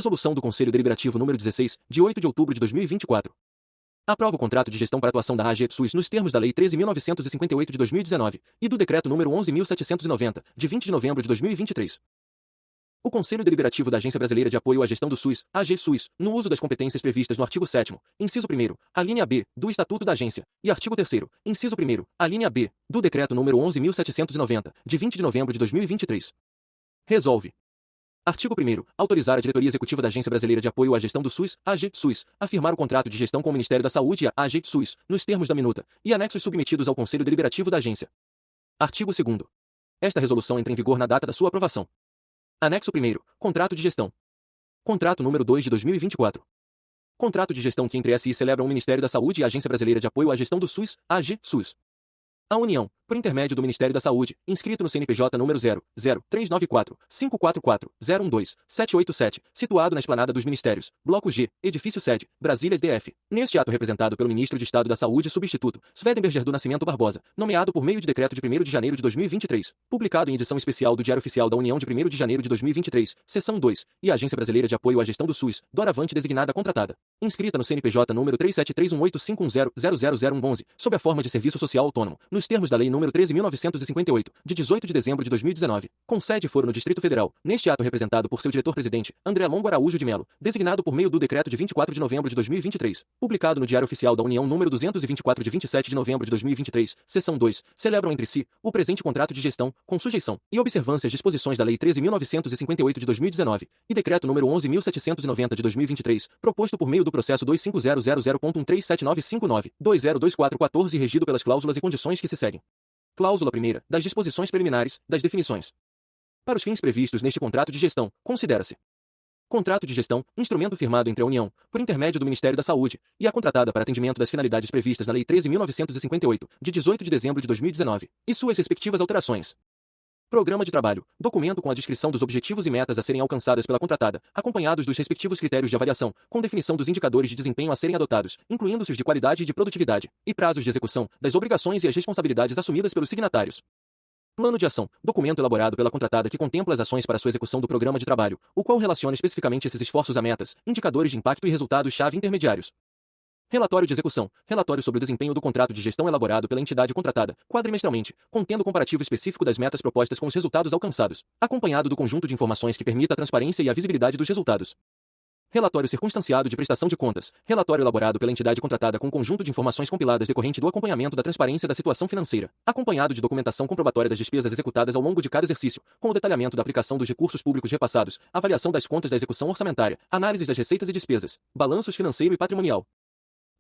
Resolução do Conselho Deliberativo número 16, de 8 de outubro de 2024. Aprova o contrato de gestão para atuação da AG SUS nos termos da Lei 13.958 de 2019 e do Decreto número 11.790, de 20 de novembro de 2023. O Conselho Deliberativo da Agência Brasileira de Apoio à Gestão do SUS, AG SUS, no uso das competências previstas no artigo 7º, inciso 1º, a linha B, do Estatuto da Agência, e artigo 3º, inciso 1º, a linha B, do Decreto número 11.790, de 20 de novembro de 2023. Resolve. Artigo 1º. Autorizar a Diretoria Executiva da Agência Brasileira de Apoio à Gestão do SUS, AG SUS, a firmar o contrato de gestão com o Ministério da Saúde e a AG SUS, nos termos da minuta, e anexos submetidos ao Conselho Deliberativo da Agência. Artigo 2º. Esta resolução entra em vigor na data da sua aprovação. Anexo 1º. Contrato de gestão. Contrato número 2 de 2024. Contrato de gestão que entre SI celebram o Ministério da Saúde e a Agência Brasileira de Apoio à Gestão do SUS, AG SUS. A União, por intermédio do Ministério da Saúde, inscrito no CNPJ número 00394-544-012-787, situado na Esplanada dos Ministérios, Bloco G, Edifício Sede, Brasília DF. Neste ato representado pelo Ministro de Estado da Saúde substituto, Swedenberger do Nascimento Barbosa, nomeado por meio de decreto de 1º de janeiro de 2023, publicado em edição especial do Diário Oficial da União de 1º de janeiro de 2023, seção 2, e a Agência Brasileira de Apoio à Gestão do SUS, doravante designada contratada, inscrita no CNPJ número 37318510000111, sob a forma de serviço social autônomo, nos termos da Lei nº 13.958, de 18 de dezembro de 2019, com sede e foro no Distrito Federal, neste ato representado por seu diretor-presidente, André Longo Araújo de Melo, designado por meio do decreto de 24 de novembro de 2023, publicado no Diário Oficial da União número 224 de 27 de novembro de 2023, seção 2, celebram entre si o presente contrato de gestão, com sujeição e observância às disposições da Lei 13.958 de 2019 e decreto número 11.790 de 2023, proposto por meio do processo 25000.137959-202414 e regido pelas cláusulas e condições que se seguem. Cláusula 1ª, das disposições preliminares, das definições. Para os fins previstos neste contrato de gestão, considera-se: contrato de gestão, instrumento firmado entre a União, por intermédio do Ministério da Saúde, e a contratada para atendimento das finalidades previstas na Lei 13.958, de 18 de dezembro de 2019, e suas respectivas alterações. Programa de trabalho, documento com a descrição dos objetivos e metas a serem alcançadas pela contratada, acompanhados dos respectivos critérios de avaliação, com definição dos indicadores de desempenho a serem adotados, incluindo-se os de qualidade e de produtividade, e prazos de execução, das obrigações e as responsabilidades assumidas pelos signatários. Plano de ação, documento elaborado pela contratada que contempla as ações para sua execução do programa de trabalho, o qual relaciona especificamente esses esforços a metas, indicadores de impacto e resultados-chave intermediários. Relatório de execução, relatório sobre o desempenho do contrato de gestão elaborado pela entidade contratada, quadrimestralmente, contendo comparativo específico das metas propostas com os resultados alcançados, acompanhado do conjunto de informações que permita a transparência e a visibilidade dos resultados. Relatório circunstanciado de prestação de contas, relatório elaborado pela entidade contratada com um conjunto de informações compiladas decorrente do acompanhamento da transparência da situação financeira, acompanhado de documentação comprobatória das despesas executadas ao longo de cada exercício, com o detalhamento da aplicação dos recursos públicos repassados, avaliação das contas da execução orçamentária, análises das receitas e despesas, balanços financeiro e patrimonial.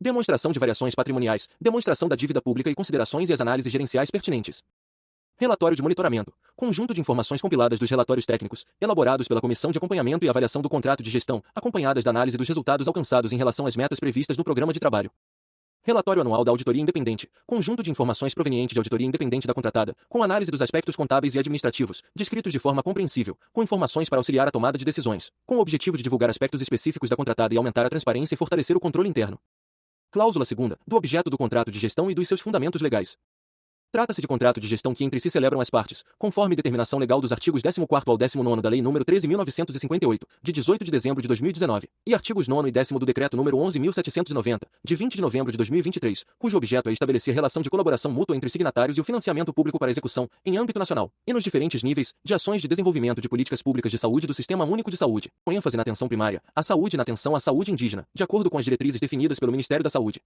Demonstração de variações patrimoniais, demonstração da dívida pública e considerações e as análises gerenciais pertinentes. Relatório de monitoramento, conjunto de informações compiladas dos relatórios técnicos, elaborados pela Comissão de Acompanhamento e Avaliação do Contrato de Gestão, acompanhadas da análise dos resultados alcançados em relação às metas previstas no programa de trabalho. Relatório anual da Auditoria Independente, conjunto de informações proveniente de auditoria independente da contratada, com análise dos aspectos contábeis e administrativos, descritos de forma compreensível, com informações para auxiliar a tomada de decisões, com o objetivo de divulgar aspectos específicos da contratada e aumentar a transparência e fortalecer o controle interno. Cláusula 2ª, do objeto do contrato de gestão e dos seus fundamentos legais. Trata-se de contrato de gestão que entre si celebram as partes, conforme determinação legal dos artigos 14º ao 19º da Lei nº 13.958, de 18 de dezembro de 2019, e artigos 9º e 10º do Decreto nº 11.790, de 20 de novembro de 2023, cujo objeto é estabelecer relação de colaboração mútua entre os signatários e o financiamento público para execução, em âmbito nacional, e nos diferentes níveis, de ações de desenvolvimento de políticas públicas de saúde do Sistema Único de Saúde, com ênfase na atenção primária, à saúde e na atenção à saúde indígena, de acordo com as diretrizes definidas pelo Ministério da Saúde.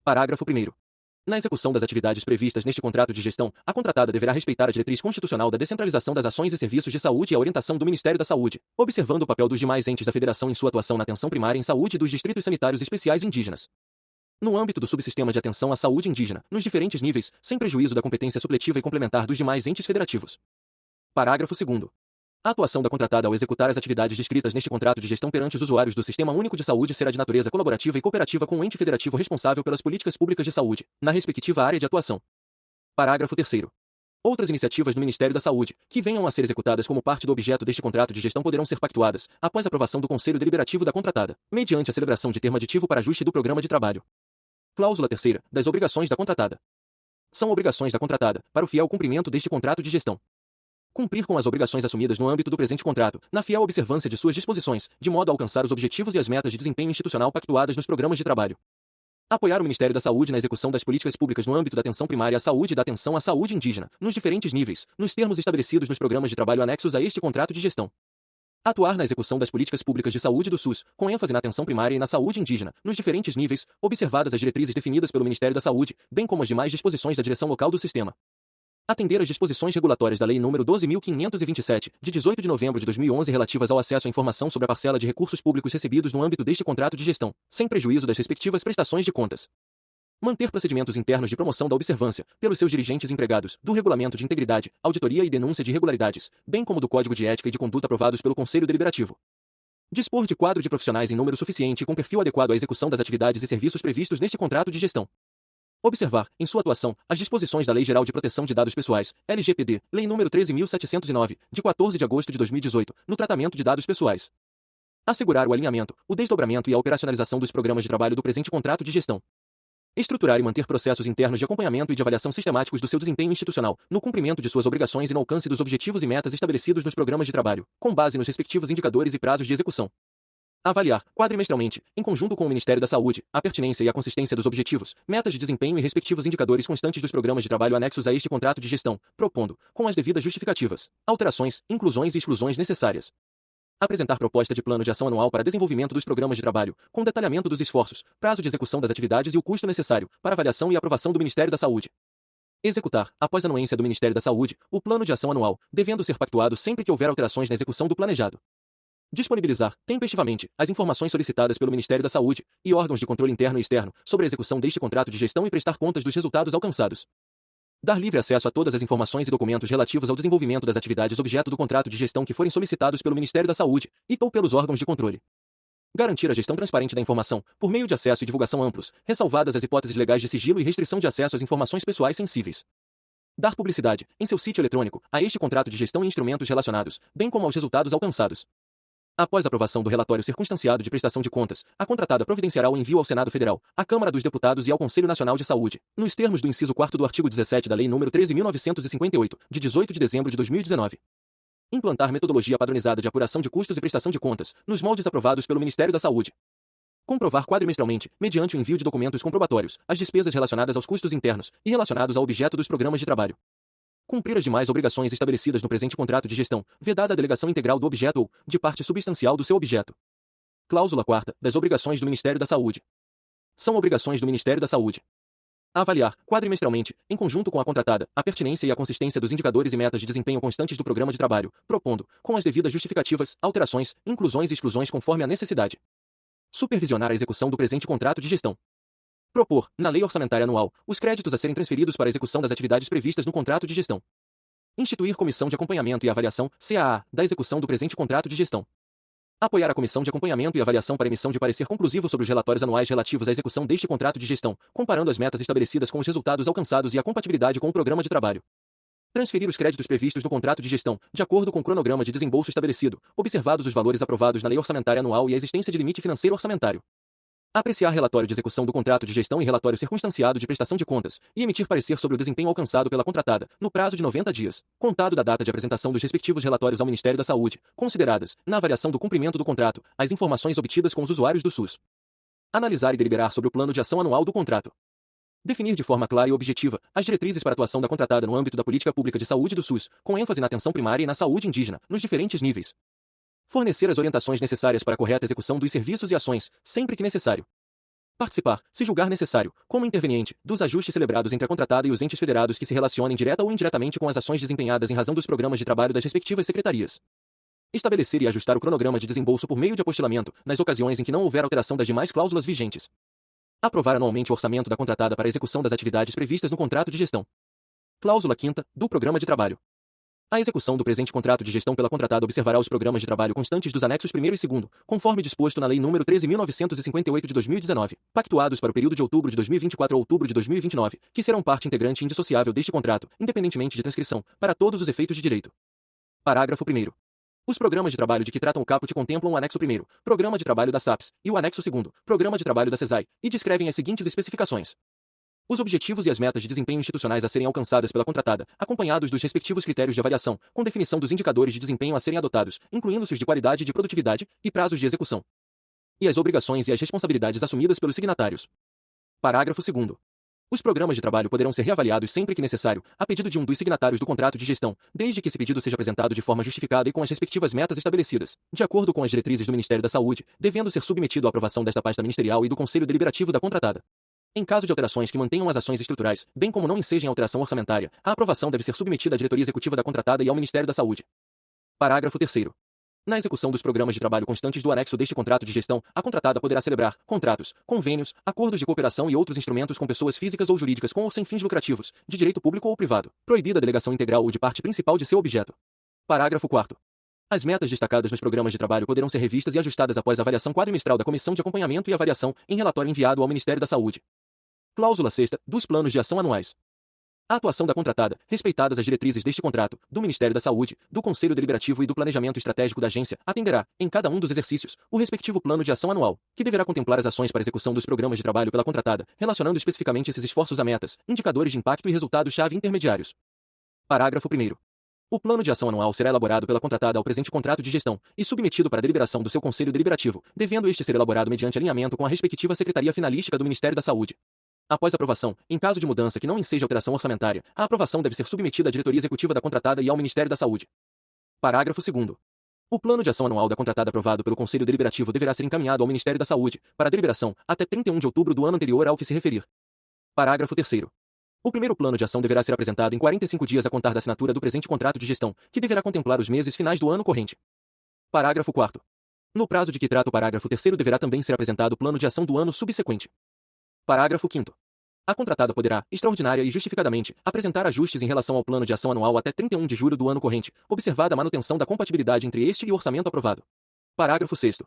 Parágrafo 1º. Na execução das atividades previstas neste contrato de gestão, a contratada deverá respeitar a diretriz constitucional da descentralização das ações e serviços de saúde e a orientação do Ministério da Saúde, observando o papel dos demais entes da Federação em sua atuação na atenção primária em saúde e dos distritos sanitários especiais indígenas. No âmbito do subsistema de atenção à saúde indígena, nos diferentes níveis, sem prejuízo da competência supletiva e complementar dos demais entes federativos. Parágrafo 2º. A atuação da contratada ao executar as atividades descritas neste contrato de gestão perante os usuários do Sistema Único de Saúde será de natureza colaborativa e cooperativa com o ente federativo responsável pelas políticas públicas de saúde, na respectiva área de atuação. Parágrafo 3º. Outras iniciativas do Ministério da Saúde, que venham a ser executadas como parte do objeto deste contrato de gestão poderão ser pactuadas, após aprovação do Conselho Deliberativo da contratada, mediante a celebração de termo aditivo para ajuste do programa de trabalho. Cláusula 3ª, das obrigações da contratada. São obrigações da contratada, para o fiel cumprimento deste contrato de gestão. Cumprir com as obrigações assumidas no âmbito do presente contrato, na fiel observância de suas disposições, de modo a alcançar os objetivos e as metas de desempenho institucional pactuadas nos programas de trabalho. Apoiar o Ministério da Saúde na execução das políticas públicas no âmbito da atenção primária à saúde e da atenção à saúde indígena, nos diferentes níveis, nos termos estabelecidos nos programas de trabalho anexos a este contrato de gestão. Atuar na execução das políticas públicas de saúde do SUS, com ênfase na atenção primária e na saúde indígena, nos diferentes níveis, observadas as diretrizes definidas pelo Ministério da Saúde, bem como as demais disposições da direção local do sistema. Atender às disposições regulatórias da Lei nº 12.527, de 18 de novembro de 2011 relativas ao acesso à informação sobre a parcela de recursos públicos recebidos no âmbito deste contrato de gestão, sem prejuízo das respectivas prestações de contas. Manter procedimentos internos de promoção da observância, pelos seus dirigentes empregados, do Regulamento de Integridade, Auditoria e Denúncia de Irregularidades, bem como do Código de Ética e de Conduta aprovados pelo Conselho Deliberativo. Dispor de quadro de profissionais em número suficiente e com perfil adequado à execução das atividades e serviços previstos neste contrato de gestão. Observar, em sua atuação, as disposições da Lei Geral de Proteção de Dados Pessoais, LGPD, Lei nº 13.709, de 14 de agosto de 2018, no tratamento de dados pessoais. Assegurar o alinhamento, o desdobramento e a operacionalização dos programas de trabalho do presente contrato de gestão. Estruturar e manter processos internos de acompanhamento e de avaliação sistemáticos do seu desempenho institucional, no cumprimento de suas obrigações e no alcance dos objetivos e metas estabelecidos nos programas de trabalho, com base nos respectivos indicadores e prazos de execução. Avaliar, quadrimestralmente, em conjunto com o Ministério da Saúde, a pertinência e a consistência dos objetivos, metas de desempenho e respectivos indicadores constantes dos programas de trabalho anexos a este contrato de gestão, propondo, com as devidas justificativas, alterações, inclusões e exclusões necessárias. Apresentar proposta de plano de ação anual para desenvolvimento dos programas de trabalho, com detalhamento dos esforços, prazo de execução das atividades e o custo necessário, para avaliação e aprovação do Ministério da Saúde. Executar, após anuência do Ministério da Saúde, o plano de ação anual, devendo ser pactuado sempre que houver alterações na execução do planejado. Disponibilizar, tempestivamente, as informações solicitadas pelo Ministério da Saúde e órgãos de controle interno e externo sobre a execução deste contrato de gestão e prestar contas dos resultados alcançados. Dar livre acesso a todas as informações e documentos relativos ao desenvolvimento das atividades objeto do contrato de gestão que forem solicitados pelo Ministério da Saúde e/ou pelos órgãos de controle. Garantir a gestão transparente da informação, por meio de acesso e divulgação amplos, ressalvadas as hipóteses legais de sigilo e restrição de acesso às informações pessoais sensíveis. Dar publicidade, em seu sítio eletrônico, a este contrato de gestão e instrumentos relacionados, bem como aos resultados alcançados. Após a aprovação do relatório circunstanciado de prestação de contas, a contratada providenciará o envio ao Senado Federal, à Câmara dos Deputados e ao Conselho Nacional de Saúde, nos termos do inciso 4º do artigo 17 da Lei nº 13.958, de 18 de dezembro de 2019. Implantar metodologia padronizada de apuração de custos e prestação de contas, nos moldes aprovados pelo Ministério da Saúde. Comprovar quadrimestralmente, mediante o envio de documentos comprobatórios, as despesas relacionadas aos custos internos e relacionados ao objeto dos programas de trabalho. Cumprir as demais obrigações estabelecidas no presente contrato de gestão, vedada a delegação integral do objeto ou, de parte substancial do seu objeto. Cláusula 4ª, das obrigações do Ministério da Saúde. São obrigações do Ministério da Saúde. Avaliar, quadrimestralmente, em conjunto com a contratada, a pertinência e a consistência dos indicadores e metas de desempenho constantes do programa de trabalho, propondo, com as devidas justificativas, alterações, inclusões e exclusões conforme a necessidade. Supervisionar a execução do presente contrato de gestão. Propor, na lei orçamentária anual, os créditos a serem transferidos para a execução das atividades previstas no contrato de gestão. Instituir comissão de acompanhamento e avaliação, CAA, da execução do presente contrato de gestão. Apoiar a comissão de acompanhamento e avaliação para emissão de parecer conclusivo sobre os relatórios anuais relativos à execução deste contrato de gestão, comparando as metas estabelecidas com os resultados alcançados e a compatibilidade com o programa de trabalho. Transferir os créditos previstos no contrato de gestão, de acordo com o cronograma de desembolso estabelecido, observados os valores aprovados na lei orçamentária anual e a existência de limite financeiro orçamentário. Apreciar relatório de execução do contrato de gestão e relatório circunstanciado de prestação de contas, e emitir parecer sobre o desempenho alcançado pela contratada, no prazo de 90 dias, contado da data de apresentação dos respectivos relatórios ao Ministério da Saúde, consideradas, na avaliação do cumprimento do contrato, as informações obtidas com os usuários do SUS. Analisar e deliberar sobre o plano de ação anual do contrato. Definir de forma clara e objetiva as diretrizes para a atuação da contratada no âmbito da política pública de saúde do SUS, com ênfase na atenção primária e na saúde indígena, nos diferentes níveis. Fornecer as orientações necessárias para a correta execução dos serviços e ações, sempre que necessário. Participar, se julgar necessário, como interveniente, dos ajustes celebrados entre a contratada e os entes federados que se relacionem direta ou indiretamente com as ações desempenhadas em razão dos programas de trabalho das respectivas secretarias. Estabelecer e ajustar o cronograma de desembolso por meio de apostilamento, nas ocasiões em que não houver alteração das demais cláusulas vigentes. Aprovar anualmente o orçamento da contratada para a execução das atividades previstas no contrato de gestão. Cláusula 5ª, do programa de trabalho. A execução do presente contrato de gestão pela contratada observará os programas de trabalho constantes dos anexos 1º e 2º, conforme disposto na Lei nº 13.958 de 2019, pactuados para o período de outubro de 2024 a outubro de 2029, que serão parte integrante e indissociável deste contrato, independentemente de transcrição, para todos os efeitos de direito. Parágrafo 1º. Os programas de trabalho de que tratam o caput contemplam o anexo 1º, Programa de Trabalho da SAPS, e o anexo 2º, Programa de Trabalho da CESAI, e descrevem as seguintes especificações. Os objetivos e as metas de desempenho institucionais a serem alcançadas pela contratada, acompanhados dos respectivos critérios de avaliação, com definição dos indicadores de desempenho a serem adotados, incluindo-se os de qualidade e de produtividade, e prazos de execução. E as obrigações e as responsabilidades assumidas pelos signatários. Parágrafo 2º. Os programas de trabalho poderão ser reavaliados sempre que necessário, a pedido de um dos signatários do contrato de gestão, desde que esse pedido seja apresentado de forma justificada e com as respectivas metas estabelecidas, de acordo com as diretrizes do Ministério da Saúde, devendo ser submetido à aprovação desta pasta ministerial e do Conselho Deliberativo da contratada. Em caso de alterações que mantenham as ações estruturais, bem como não ensejem alteração orçamentária, a aprovação deve ser submetida à diretoria executiva da contratada e ao Ministério da Saúde. Parágrafo 3º. Na execução dos programas de trabalho constantes do anexo deste contrato de gestão, a contratada poderá celebrar contratos, convênios, acordos de cooperação e outros instrumentos com pessoas físicas ou jurídicas com ou sem fins lucrativos, de direito público ou privado, proibida a delegação integral ou de parte principal de seu objeto. Parágrafo 4º. As metas destacadas nos programas de trabalho poderão ser revistas e ajustadas após a avaliação quadrimestral da Comissão de Acompanhamento e Avaliação, em relatório enviado ao Ministério da Saúde. Cláusula 6ª, dos planos de ação anuais. A atuação da contratada, respeitadas as diretrizes deste contrato, do Ministério da Saúde, do Conselho Deliberativo e do Planejamento Estratégico da agência, atenderá, em cada um dos exercícios, o respectivo plano de ação anual, que deverá contemplar as ações para execução dos programas de trabalho pela contratada, relacionando especificamente esses esforços a metas, indicadores de impacto e resultados-chave intermediários. Parágrafo 1º. O plano de ação anual será elaborado pela contratada ao presente contrato de gestão e submetido para deliberação do seu Conselho Deliberativo, devendo este ser elaborado mediante alinhamento com a respectiva Secretaria Finalística do Ministério da Saúde. Após aprovação, em caso de mudança que não enseja alteração orçamentária, a aprovação deve ser submetida à diretoria executiva da contratada e ao Ministério da Saúde. Parágrafo 2º. O plano de ação anual da contratada aprovado pelo Conselho Deliberativo deverá ser encaminhado ao Ministério da Saúde, para deliberação, até 31 de outubro do ano anterior ao que se referir. Parágrafo 3º. O primeiro plano de ação deverá ser apresentado em 45 dias a contar da assinatura do presente contrato de gestão, que deverá contemplar os meses finais do ano corrente. Parágrafo 4º. No prazo de que trata o parágrafo 3º deverá também ser apresentado o plano de ação do ano subsequente. Parágrafo 5º. A contratada poderá, extraordinária e justificadamente, apresentar ajustes em relação ao plano de ação anual até 31 de julho do ano corrente, observada a manutenção da compatibilidade entre este e o orçamento aprovado. Parágrafo 6º.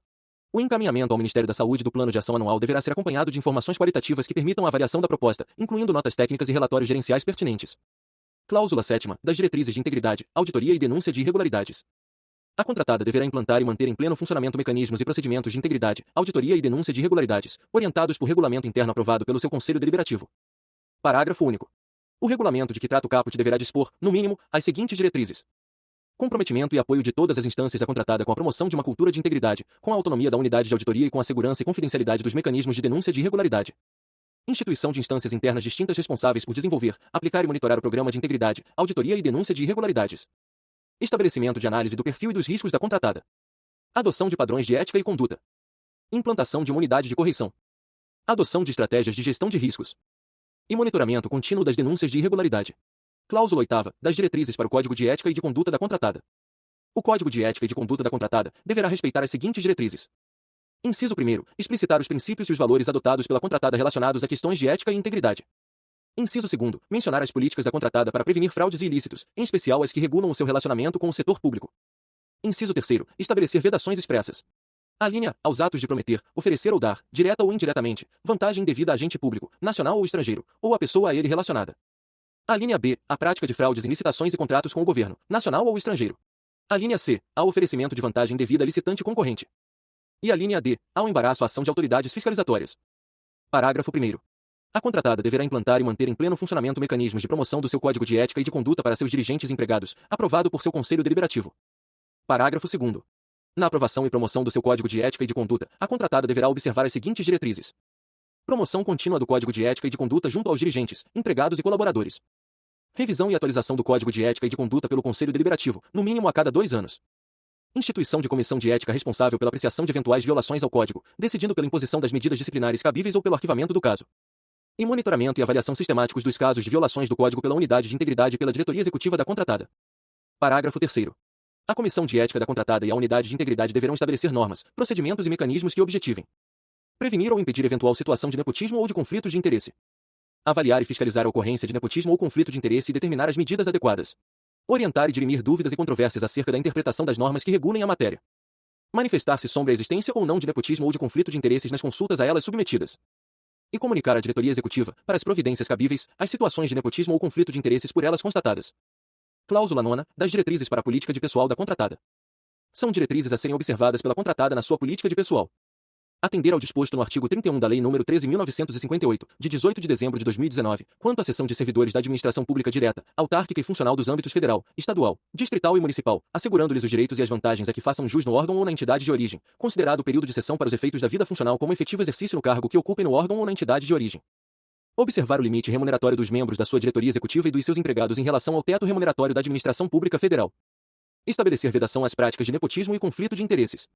O encaminhamento ao Ministério da Saúde do plano de ação anual deverá ser acompanhado de informações qualitativas que permitam a avaliação da proposta, incluindo notas técnicas e relatórios gerenciais pertinentes. Cláusula 7ª, das diretrizes de integridade, auditoria e denúncia de irregularidades. A contratada deverá implantar e manter em pleno funcionamento mecanismos e procedimentos de integridade, auditoria e denúncia de irregularidades, orientados por regulamento interno aprovado pelo seu Conselho Deliberativo. Parágrafo único. O regulamento de que trata o caput deverá dispor, no mínimo, as seguintes diretrizes: comprometimento e apoio de todas as instâncias da contratada com a promoção de uma cultura de integridade, com a autonomia da unidade de auditoria e com a segurança e confidencialidade dos mecanismos de denúncia de irregularidade. Instituição de instâncias internas distintas responsáveis por desenvolver, aplicar e monitorar o programa de integridade, auditoria e denúncia de irregularidades. Estabelecimento de análise do perfil e dos riscos da contratada. Adoção de padrões de ética e conduta. Implantação de uma unidade de correição. Adoção de estratégias de gestão de riscos. E monitoramento contínuo das denúncias de irregularidade. Cláusula 8ª, das diretrizes para o Código de Ética e de Conduta da contratada. O Código de Ética e de Conduta da contratada deverá respeitar as seguintes diretrizes. Inciso 1º, explicitar os princípios e os valores adotados pela contratada relacionados a questões de ética e integridade. Inciso 2º, mencionar as políticas da contratada para prevenir fraudes e ilícitos, em especial as que regulam o seu relacionamento com o setor público. Inciso 3º, estabelecer vedações expressas. A linha, aos atos de prometer, oferecer ou dar, direta ou indiretamente, vantagem devida a agente público, nacional ou estrangeiro, ou a pessoa a ele relacionada. A linha B, a prática de fraudes em licitações e contratos com o governo, nacional ou estrangeiro. A linha C, ao oferecimento de vantagem devida a licitante concorrente. E a linha D, ao embaraço à ação de autoridades fiscalizatórias. Parágrafo 1º. A contratada deverá implantar e manter em pleno funcionamento mecanismos de promoção do seu Código de Ética e de Conduta para seus dirigentes e empregados, aprovado por seu Conselho Deliberativo. Parágrafo 2º. Na aprovação e promoção do seu Código de Ética e de Conduta, a contratada deverá observar as seguintes diretrizes: promoção contínua do Código de Ética e de Conduta junto aos dirigentes, empregados e colaboradores. Revisão e atualização do Código de Ética e de Conduta pelo Conselho Deliberativo, no mínimo a cada 2 anos. Instituição de comissão de ética responsável pela apreciação de eventuais violações ao Código, decidindo pela imposição das medidas disciplinares cabíveis ou pelo arquivamento do caso. E monitoramento e avaliação sistemáticos dos casos de violações do Código pela Unidade de Integridade e pela Diretoria Executiva da contratada. Parágrafo 3º. A Comissão de Ética da contratada e a Unidade de Integridade deverão estabelecer normas, procedimentos e mecanismos que objetivem prevenir ou impedir eventual situação de nepotismo ou de conflitos de interesse. Avaliar e fiscalizar a ocorrência de nepotismo ou conflito de interesse e determinar as medidas adequadas. Orientar e dirimir dúvidas e controvérsias acerca da interpretação das normas que regulem a matéria. Manifestar-se sobre a existência ou não de nepotismo ou de conflito de interesses nas consultas a elas submetidas. E comunicar à diretoria executiva, para as providências cabíveis, as situações de nepotismo ou conflito de interesses por elas constatadas. Cláusula 9ª, das diretrizes para a política de pessoal da contratada. São diretrizes a serem observadas pela contratada na sua política de pessoal. atender ao disposto no artigo 31 da Lei nº 13.958, de 18 de dezembro de 2019, quanto à cessão de servidores da administração pública direta, autárquica e funcional dos âmbitos federal, estadual, distrital e municipal, assegurando-lhes os direitos e as vantagens a que façam jus no órgão ou na entidade de origem, considerado o período de cessão para os efeitos da vida funcional como efetivo exercício no cargo que ocupem no órgão ou na entidade de origem. Observar o limite remuneratório dos membros da sua diretoria executiva e dos seus empregados em relação ao teto remuneratório da administração pública federal. Estabelecer vedação às práticas de nepotismo e conflito de interesses.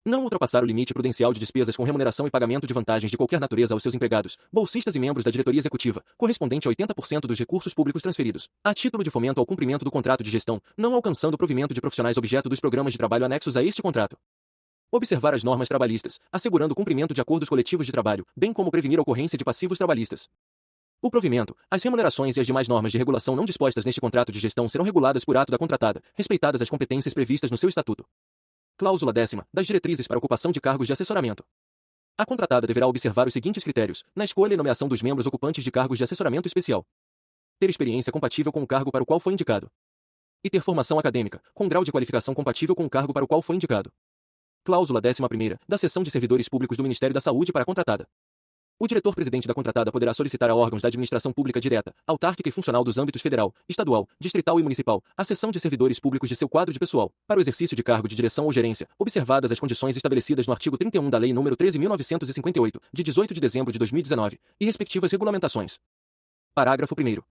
Não ultrapassar o limite prudencial de despesas com remuneração e pagamento de vantagens de qualquer natureza aos seus empregados, bolsistas e membros da diretoria executiva, correspondente a 80% dos recursos públicos transferidos, a título de fomento ao cumprimento do contrato de gestão, não alcançando o provimento de profissionais objeto dos programas de trabalho anexos a este contrato. Observar as normas trabalhistas, assegurando o cumprimento de acordos coletivos de trabalho, bem como prevenir a ocorrência de passivos trabalhistas. O provimento, as remunerações e as demais normas de regulação não dispostas neste contrato de gestão serão reguladas por ato da contratada, respeitadas as competências previstas no seu estatuto. Cláusula 10ª, das diretrizes para ocupação de cargos de assessoramento. A contratada deverá observar os seguintes critérios, na escolha e nomeação dos membros ocupantes de cargos de assessoramento especial. Ter experiência compatível com o cargo para o qual foi indicado. E ter formação acadêmica, com grau de qualificação compatível com o cargo para o qual foi indicado. Cláusula 11ª, da seção de servidores públicos do Ministério da Saúde para a contratada. O diretor-presidente da contratada poderá solicitar a órgãos da administração pública direta, autárquica e funcional dos âmbitos federal, estadual, distrital e municipal, a seção de servidores públicos de seu quadro de pessoal, para o exercício de cargo de direção ou gerência, observadas as condições estabelecidas no artigo 31 da Lei nº 13.958, de 18 de dezembro de 2019, e respectivas regulamentações. Parágrafo 1º.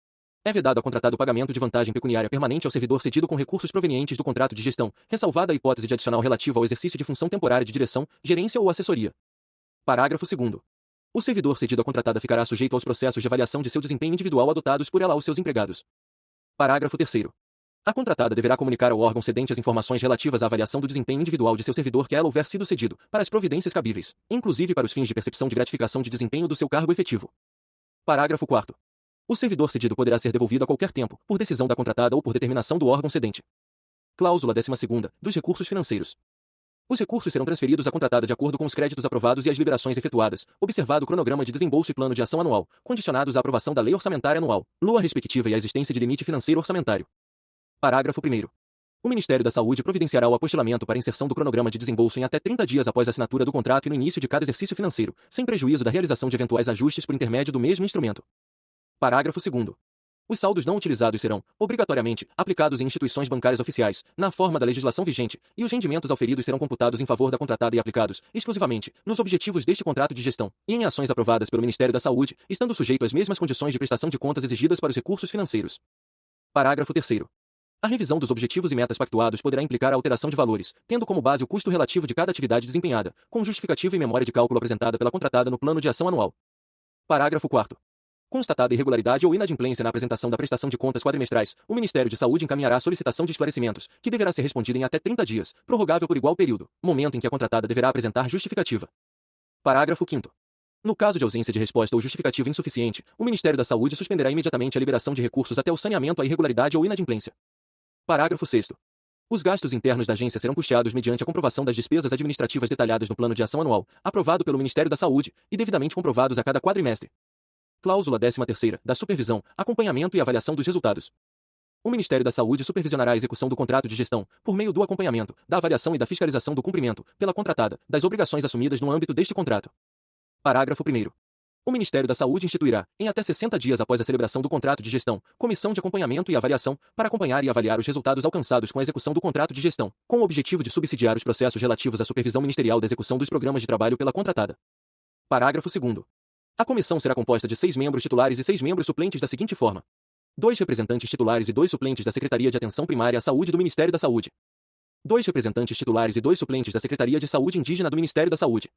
É vedado ao contratado o pagamento de vantagem pecuniária permanente ao servidor cedido com recursos provenientes do contrato de gestão, ressalvada a hipótese de adicional relativa ao exercício de função temporária de direção, gerência ou assessoria. Parágrafo 2º. O servidor cedido à contratada ficará sujeito aos processos de avaliação de seu desempenho individual adotados por ela aos seus empregados. Parágrafo 3º. A contratada deverá comunicar ao órgão cedente as informações relativas à avaliação do desempenho individual de seu servidor que ela houver sido cedido, para as providências cabíveis, inclusive para os fins de percepção de gratificação de desempenho do seu cargo efetivo. Parágrafo 4º. O servidor cedido poderá ser devolvido a qualquer tempo, por decisão da contratada ou por determinação do órgão cedente. Cláusula 12ª, dos recursos financeiros. Os recursos serão transferidos à contratada de acordo com os créditos aprovados e as liberações efetuadas, observado o cronograma de desembolso e plano de ação anual, condicionados à aprovação da lei orçamentária anual, LOA respectiva e à existência de limite financeiro orçamentário. Parágrafo 1º. O Ministério da Saúde providenciará o apostilamento para inserção do cronograma de desembolso em até 30 dias após a assinatura do contrato e no início de cada exercício financeiro, sem prejuízo da realização de eventuais ajustes por intermédio do mesmo instrumento. Parágrafo 2º. Os saldos não utilizados serão, obrigatoriamente, aplicados em instituições bancárias oficiais, na forma da legislação vigente, e os rendimentos auferidos serão computados em favor da contratada e aplicados, exclusivamente, nos objetivos deste contrato de gestão, e em ações aprovadas pelo Ministério da Saúde, estando sujeito às mesmas condições de prestação de contas exigidas para os recursos financeiros. Parágrafo 3º. A revisão dos objetivos e metas pactuados poderá implicar a alteração de valores, tendo como base o custo relativo de cada atividade desempenhada, com justificativa e memória de cálculo apresentada pela contratada no plano de ação anual. Parágrafo 4º. Constatada irregularidade ou inadimplência na apresentação da prestação de contas quadrimestrais, o Ministério de Saúde encaminhará a solicitação de esclarecimentos, que deverá ser respondida em até 30 dias, prorrogável por igual período, momento em que a contratada deverá apresentar justificativa. Parágrafo 5º. No caso de ausência de resposta ou justificativa insuficiente, o Ministério da Saúde suspenderá imediatamente a liberação de recursos até o saneamento à irregularidade ou inadimplência. Parágrafo 6º. Os gastos internos da agência serão custeados mediante a comprovação das despesas administrativas detalhadas no plano de ação anual, aprovado pelo Ministério da Saúde, e devidamente comprovados a cada quadrimestre. Cláusula 13ª, da supervisão, acompanhamento e avaliação dos resultados. O Ministério da Saúde supervisionará a execução do contrato de gestão, por meio do acompanhamento, da avaliação e da fiscalização do cumprimento, pela contratada, das obrigações assumidas no âmbito deste contrato. Parágrafo 1º. O Ministério da Saúde instituirá, em até 60 dias após a celebração do contrato de gestão, comissão de acompanhamento e avaliação, para acompanhar e avaliar os resultados alcançados com a execução do contrato de gestão, com o objetivo de subsidiar os processos relativos à supervisão ministerial da execução dos programas de trabalho pela contratada. Parágrafo 2º. A comissão será composta de 6 membros titulares e 6 membros suplentes da seguinte forma: 2 representantes titulares e 2 suplentes da Secretaria de Atenção Primária à Saúde do Ministério da Saúde. 2 representantes titulares e 2 suplentes da Secretaria de Saúde Indígena do Ministério da Saúde.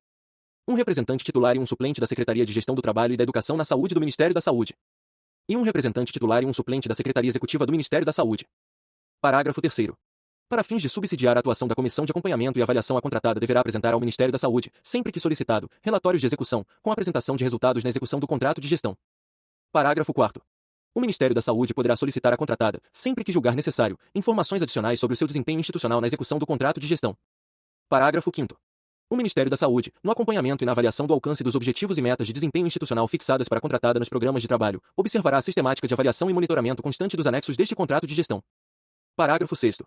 1 representante titular e 1 suplente da Secretaria de Gestão do Trabalho e da Educação na Saúde do Ministério da Saúde. E 1 representante titular e 1 suplente da Secretaria Executiva do Ministério da Saúde. Parágrafo 3º. Para fins de subsidiar a atuação da Comissão de Acompanhamento e Avaliação, a contratada deverá apresentar ao Ministério da Saúde, sempre que solicitado, relatórios de execução, com apresentação de resultados na execução do contrato de gestão. Parágrafo 4º. O Ministério da Saúde poderá solicitar à contratada, sempre que julgar necessário, informações adicionais sobre o seu desempenho institucional na execução do contrato de gestão. Parágrafo 5º. O Ministério da Saúde, no acompanhamento e na avaliação do alcance dos objetivos e metas de desempenho institucional fixadas para a contratada nos programas de trabalho, observará a sistemática de avaliação e monitoramento constante dos anexos deste contrato de gestão. Parágrafo 6º.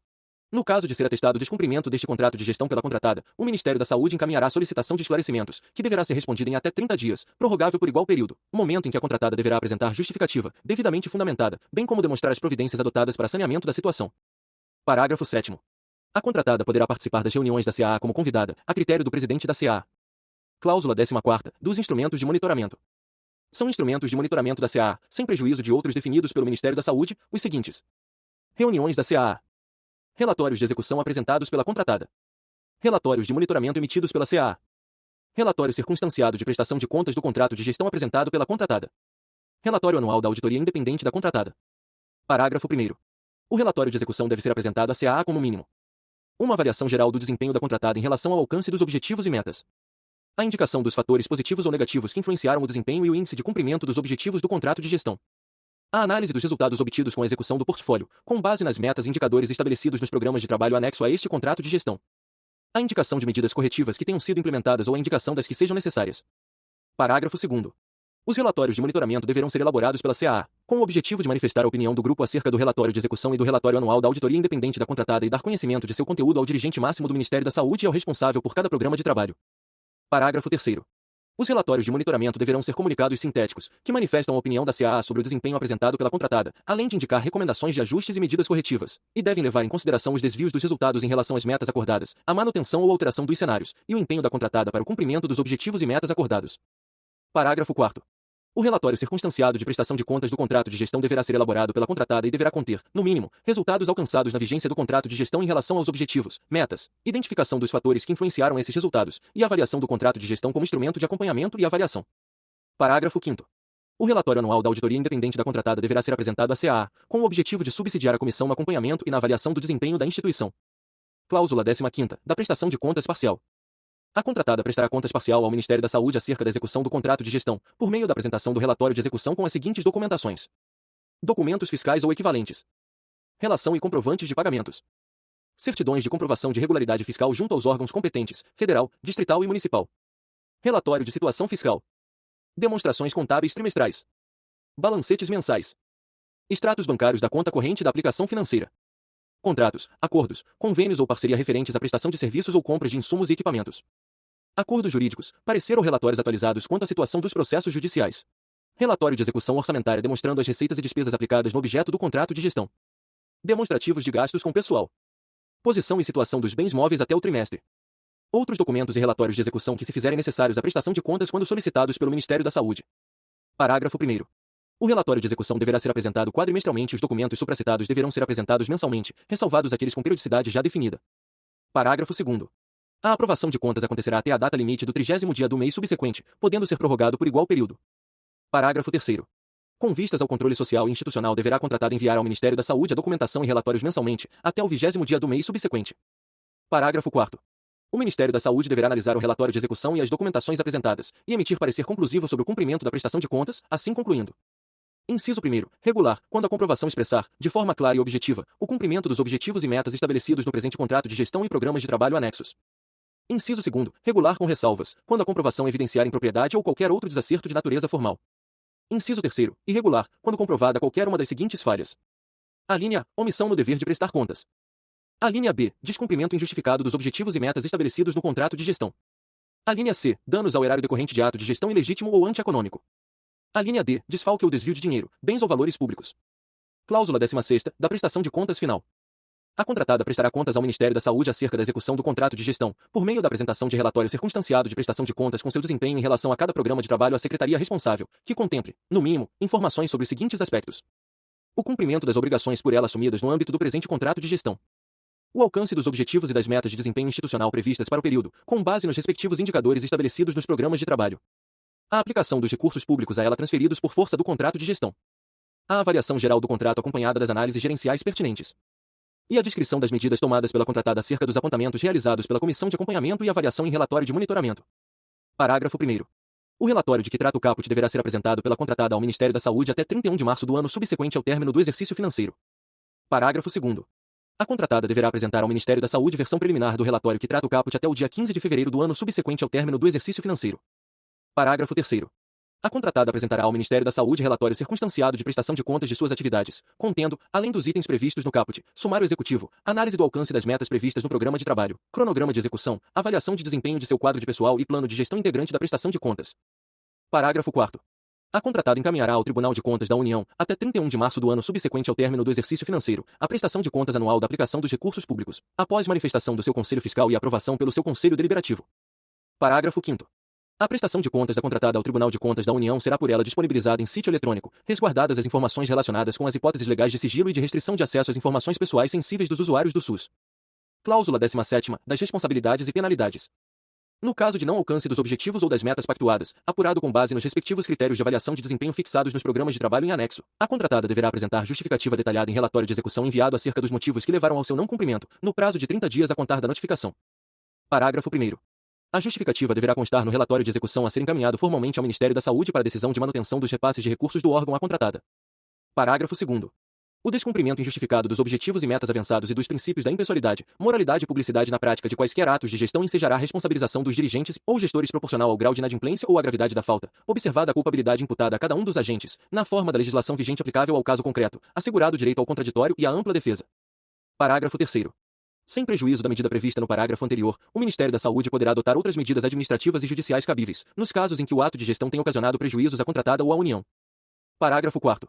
No caso de ser atestado o descumprimento deste contrato de gestão pela contratada, o Ministério da Saúde encaminhará solicitação de esclarecimentos, que deverá ser respondida em até 30 dias, prorrogável por igual período, momento em que a contratada deverá apresentar justificativa, devidamente fundamentada, bem como demonstrar as providências adotadas para saneamento da situação. Parágrafo 7º. A contratada poderá participar das reuniões da CAA como convidada, a critério do presidente da CAA. Cláusula 14ª, dos instrumentos de monitoramento. São instrumentos de monitoramento da CAA, sem prejuízo de outros definidos pelo Ministério da Saúde, os seguintes: reuniões da CAA, relatórios de execução apresentados pela contratada, relatórios de monitoramento emitidos pela CAA, relatório circunstanciado de prestação de contas do contrato de gestão apresentado pela contratada, relatório anual da auditoria independente da contratada. Parágrafo 1º. O relatório de execução deve ser apresentado à CAA como mínimo: uma avaliação geral do desempenho da contratada em relação ao alcance dos objetivos e metas, a indicação dos fatores positivos ou negativos que influenciaram o desempenho e o índice de cumprimento dos objetivos do contrato de gestão, a análise dos resultados obtidos com a execução do portfólio, com base nas metas e indicadores estabelecidos nos programas de trabalho anexo a este contrato de gestão, a indicação de medidas corretivas que tenham sido implementadas ou a indicação das que sejam necessárias. Parágrafo 2º. Os relatórios de monitoramento deverão ser elaborados pela CAA, com o objetivo de manifestar a opinião do grupo acerca do relatório de execução e do relatório anual da auditoria independente da contratada e dar conhecimento de seu conteúdo ao dirigente máximo do Ministério da Saúde e ao responsável por cada programa de trabalho. Parágrafo 3º. Os relatórios de monitoramento deverão ser comunicados sintéticos, que manifestam a opinião da CAA sobre o desempenho apresentado pela contratada, além de indicar recomendações de ajustes e medidas corretivas, e devem levar em consideração os desvios dos resultados em relação às metas acordadas, a manutenção ou alteração dos cenários, e o empenho da contratada para o cumprimento dos objetivos e metas acordados. Parágrafo 4º. O relatório circunstanciado de prestação de contas do contrato de gestão deverá ser elaborado pela contratada e deverá conter, no mínimo, resultados alcançados na vigência do contrato de gestão em relação aos objetivos, metas, identificação dos fatores que influenciaram esses resultados, e avaliação do contrato de gestão como instrumento de acompanhamento e avaliação. Parágrafo 5º. O relatório anual da auditoria independente da contratada deverá ser apresentado à CAA, com o objetivo de subsidiar a comissão no acompanhamento e na avaliação do desempenho da instituição. Cláusula 15ª, da prestação de contas parcial. A contratada prestará contas parcial ao Ministério da Saúde acerca da execução do contrato de gestão, por meio da apresentação do relatório de execução com as seguintes documentações: documentos fiscais ou equivalentes, relação e comprovantes de pagamentos, certidões de comprovação de regularidade fiscal junto aos órgãos competentes, federal, distrital e municipal, relatório de situação fiscal, demonstrações contábeis trimestrais, balancetes mensais, extratos bancários da conta corrente da aplicação financeira, contratos, acordos, convênios ou parceria referentes à prestação de serviços ou compras de insumos e equipamentos, acordos jurídicos, parecer ou relatórios atualizados quanto à situação dos processos judiciais, relatório de execução orçamentária demonstrando as receitas e despesas aplicadas no objeto do contrato de gestão, demonstrativos de gastos com pessoal, posição e situação dos bens móveis até o trimestre, outros documentos e relatórios de execução que se fizerem necessários à prestação de contas quando solicitados pelo Ministério da Saúde. Parágrafo 1º. O relatório de execução deverá ser apresentado quadrimestralmente e os documentos supracitados deverão ser apresentados mensalmente, ressalvados aqueles com periodicidade já definida. Parágrafo 2º. A aprovação de contas acontecerá até a data limite do 30º dia do mês subsequente, podendo ser prorrogado por igual período. Parágrafo 3º. Com vistas ao controle social e institucional deverá a contratada enviar ao Ministério da Saúde a documentação e relatórios mensalmente, até o 20º dia do mês subsequente. Parágrafo 4º. O Ministério da Saúde deverá analisar o relatório de execução e as documentações apresentadas, e emitir parecer conclusivo sobre o cumprimento da prestação de contas, assim concluindo. Inciso 1º. Regular, quando a comprovação expressar, de forma clara e objetiva, o cumprimento dos objetivos e metas estabelecidos no presente contrato de gestão e programas de trabalho anexos. Inciso 2º. Regular com ressalvas, quando a comprovação evidenciar impropriedade ou qualquer outro desacerto de natureza formal. Inciso 3º. Irregular, quando comprovada qualquer uma das seguintes falhas. A linha A. Omissão no dever de prestar contas. A linha B. Descumprimento injustificado dos objetivos e metas estabelecidos no contrato de gestão. A linha C. Danos ao erário decorrente de ato de gestão ilegítimo ou antieconômico. A linha D. Desfalque ou desvio de dinheiro, bens ou valores públicos. Cláusula 16ª, da prestação de contas final. A contratada prestará contas ao Ministério da Saúde acerca da execução do contrato de gestão, por meio da apresentação de relatório circunstanciado de prestação de contas com seu desempenho em relação a cada programa de trabalho à secretaria responsável, que contemple, no mínimo, informações sobre os seguintes aspectos: o cumprimento das obrigações por ela assumidas no âmbito do presente contrato de gestão, o alcance dos objetivos e das metas de desempenho institucional previstas para o período, com base nos respectivos indicadores estabelecidos nos programas de trabalho, a aplicação dos recursos públicos a ela transferidos por força do contrato de gestão, a avaliação geral do contrato acompanhada das análises gerenciais pertinentes, e a descrição das medidas tomadas pela contratada acerca dos apontamentos realizados pela Comissão de Acompanhamento e Avaliação em relatório de monitoramento. Parágrafo 1º. O relatório de que trata o caput deverá ser apresentado pela contratada ao Ministério da Saúde até 31 de março do ano subsequente ao término do exercício financeiro. Parágrafo 2º. A contratada deverá apresentar ao Ministério da Saúde versão preliminar do relatório que trata o caput até o dia 15 de fevereiro do ano subsequente ao término do exercício financeiro. Parágrafo 3º. A contratada apresentará ao Ministério da Saúde relatório circunstanciado de prestação de contas de suas atividades, contendo, além dos itens previstos no caput, sumário executivo, análise do alcance das metas previstas no programa de trabalho, cronograma de execução, avaliação de desempenho de seu quadro de pessoal e plano de gestão integrante da prestação de contas. Parágrafo 4º. A contratada encaminhará ao Tribunal de Contas da União, até 31 de março do ano subsequente ao término do exercício financeiro, a prestação de contas anual da aplicação dos recursos públicos, após manifestação do seu Conselho Fiscal e aprovação pelo seu Conselho Deliberativo. Parágrafo 5º. A prestação de contas da contratada ao Tribunal de Contas da União será por ela disponibilizada em sítio eletrônico, resguardadas as informações relacionadas com as hipóteses legais de sigilo e de restrição de acesso às informações pessoais sensíveis dos usuários do SUS. Cláusula 17ª, das responsabilidades e penalidades. No caso de não alcance dos objetivos ou das metas pactuadas, apurado com base nos respectivos critérios de avaliação de desempenho fixados nos programas de trabalho em anexo, a contratada deverá apresentar justificativa detalhada em relatório de execução enviado acerca dos motivos que levaram ao seu não cumprimento, no prazo de 30 dias a contar da notificação. Parágrafo 1º. A justificativa deverá constar no relatório de execução a ser encaminhado formalmente ao Ministério da Saúde para decisão de manutenção dos repasses de recursos do órgão à contratada. Parágrafo 2º. O descumprimento injustificado dos objetivos e metas avançados e dos princípios da impessoalidade, moralidade e publicidade na prática de quaisquer atos de gestão ensejará a responsabilização dos dirigentes ou gestores proporcional ao grau de inadimplência ou à gravidade da falta, observada a culpabilidade imputada a cada um dos agentes, na forma da legislação vigente aplicável ao caso concreto, assegurado o direito ao contraditório e à ampla defesa. Parágrafo 3º. Sem prejuízo da medida prevista no parágrafo anterior, o Ministério da Saúde poderá adotar outras medidas administrativas e judiciais cabíveis, nos casos em que o ato de gestão tenha ocasionado prejuízos à contratada ou à União. Parágrafo 4º.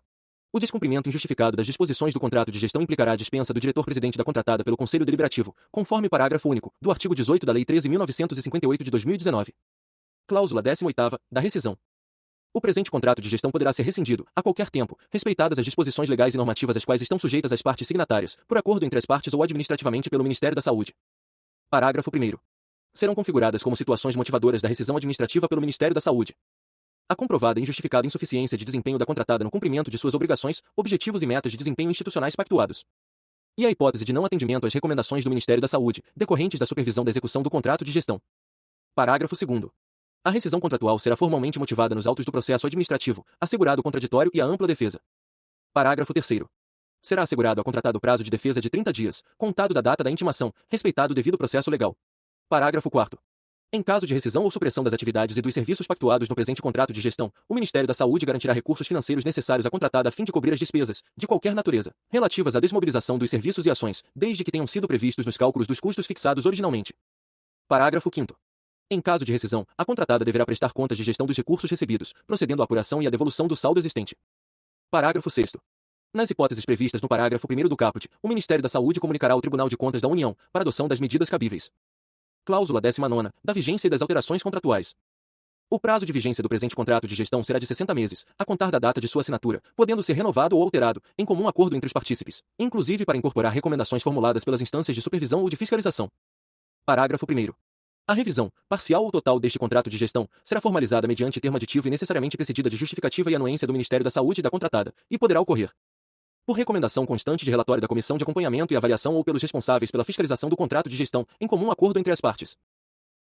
O descumprimento injustificado das disposições do contrato de gestão implicará a dispensa do diretor-presidente da contratada pelo Conselho Deliberativo, conforme parágrafo único do artigo 18 da Lei 13.958 de 2019. Cláusula 18ª, da rescisão. O presente contrato de gestão poderá ser rescindido, a qualquer tempo, respeitadas as disposições legais e normativas às quais estão sujeitas as partes signatárias, por acordo entre as partes ou administrativamente pelo Ministério da Saúde. Parágrafo 1º. Serão configuradas como situações motivadoras da rescisão administrativa pelo Ministério da Saúde a comprovada e injustificada insuficiência de desempenho da contratada no cumprimento de suas obrigações, objetivos e metas de desempenho institucionais pactuados, e a hipótese de não atendimento às recomendações do Ministério da Saúde, decorrentes da supervisão da execução do contrato de gestão. Parágrafo 2º. A rescisão contratual será formalmente motivada nos autos do processo administrativo, assegurado o contraditório e a ampla defesa. Parágrafo 3º. Será assegurado ao contratado prazo de defesa de 30 dias, contado da data da intimação, respeitado o devido processo legal. Parágrafo 4º. Em caso de rescisão ou supressão das atividades e dos serviços pactuados no presente contrato de gestão, o Ministério da Saúde garantirá recursos financeiros necessários à contratada a fim de cobrir as despesas, de qualquer natureza, relativas à desmobilização dos serviços e ações, desde que tenham sido previstos nos cálculos dos custos fixados originalmente. Parágrafo 5º. Em caso de rescisão, a contratada deverá prestar contas de gestão dos recursos recebidos, procedendo à apuração e à devolução do saldo existente. Parágrafo 6º. Nas hipóteses previstas no parágrafo 1º do caput, o Ministério da Saúde comunicará ao Tribunal de Contas da União, para adoção das medidas cabíveis. Cláusula 19ª, da vigência e das alterações contratuais. O prazo de vigência do presente contrato de gestão será de 60 meses, a contar da data de sua assinatura, podendo ser renovado ou alterado, em comum acordo entre os partícipes, inclusive para incorporar recomendações formuladas pelas instâncias de supervisão ou de fiscalização. Parágrafo 1º. A revisão, parcial ou total deste contrato de gestão, será formalizada mediante termo aditivo e necessariamente precedida de justificativa e anuência do Ministério da Saúde e da contratada, e poderá ocorrer por recomendação constante de relatório da Comissão de Acompanhamento e Avaliação ou pelos responsáveis pela fiscalização do contrato de gestão, em comum acordo entre as partes.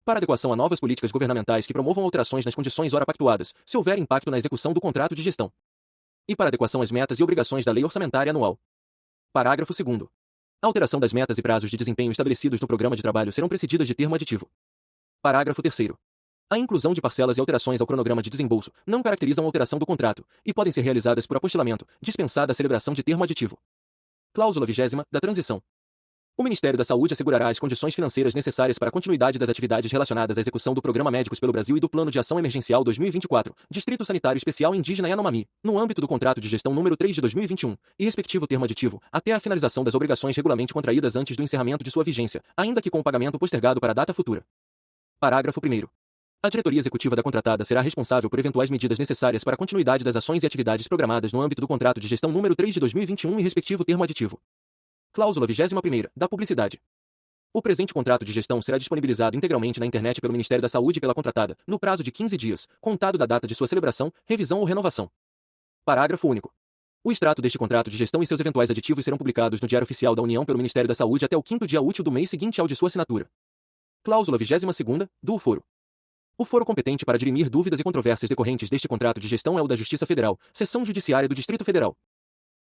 Para adequação a novas políticas governamentais que promovam alterações nas condições ora pactuadas, se houver impacto na execução do contrato de gestão. E para adequação às metas e obrigações da Lei Orçamentária Anual. Parágrafo 2º. A alteração das metas e prazos de desempenho estabelecidos no programa de trabalho serão precedidas de termo aditivo. Parágrafo 3º. A inclusão de parcelas e alterações ao cronograma de desembolso não caracterizam alteração do contrato e podem ser realizadas por apostilamento, dispensada a celebração de termo aditivo. Cláusula 20ª, da transição. O Ministério da Saúde assegurará as condições financeiras necessárias para a continuidade das atividades relacionadas à execução do Programa Médicos pelo Brasil e do Plano de Ação Emergencial 2024, Distrito Sanitário Especial Indígena Yanomami, no âmbito do contrato de gestão número 3 de 2021, e respectivo termo aditivo, até a finalização das obrigações regularmente contraídas antes do encerramento de sua vigência, ainda que com o pagamento postergado para a data futura. Parágrafo 1º. A diretoria executiva da contratada será responsável por eventuais medidas necessárias para a continuidade das ações e atividades programadas no âmbito do contrato de gestão número 3 de 2021 e respectivo termo aditivo. Cláusula 21ª, da publicidade. O presente contrato de gestão será disponibilizado integralmente na internet pelo Ministério da Saúde e pela contratada, no prazo de 15 dias, contado da data de sua celebração, revisão ou renovação. Parágrafo único. O extrato deste contrato de gestão e seus eventuais aditivos serão publicados no Diário Oficial da União pelo Ministério da Saúde até o 5º dia útil do mês seguinte ao de sua assinatura. Cláusula 22ª, do foro. O foro competente para dirimir dúvidas e controvérsias decorrentes deste contrato de gestão é o da Justiça Federal, Seção Judiciária do Distrito Federal.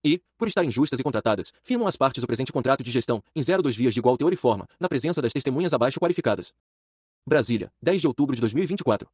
E, por estarem justas e contratadas, firmam as partes o presente contrato de gestão, em 02 vias de igual teor e forma, na presença das testemunhas abaixo qualificadas. Brasília, 10 de outubro de 2024.